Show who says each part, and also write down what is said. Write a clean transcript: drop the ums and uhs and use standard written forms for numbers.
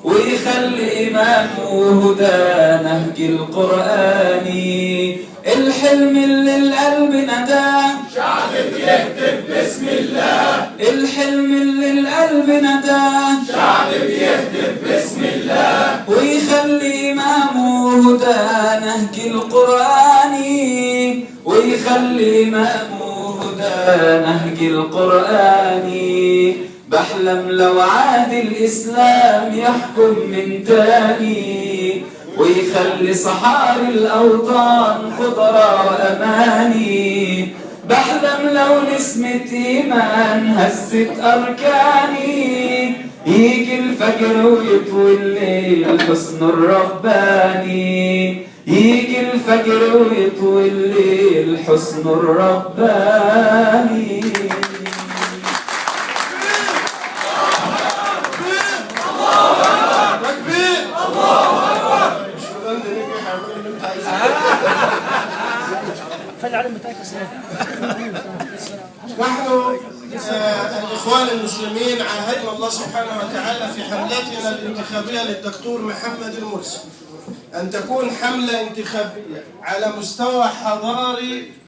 Speaker 1: ويخلي إمامه هدى نهج القرآن. الحلم اللي القلب نداه
Speaker 2: شعب بيهتف بسم الله.
Speaker 1: الحلم اللي القلب نداه
Speaker 2: شعب بيهتف بسم الله.
Speaker 1: ويخلي إمامه هدى نهج القرآن. ويخلي إمامه هدى نهج القرآن. بحلم لو عاد الإسلام يحكم من تاني، ويخلي صحاري الأوطان خضرة وأماني. بحلم لو نسمة إيمان هزت أركاني، يجي الفجر ويطوي الليل الحسن الرباني. يجي الفجر ويطوي الليل الحسن الرباني.
Speaker 3: نحن الإخوان المسلمين عاهدنا الله سبحانه وتعالى في حملتنا الانتخابية للدكتور محمد المرسي أن تكون حملة انتخابية على مستوى حضاري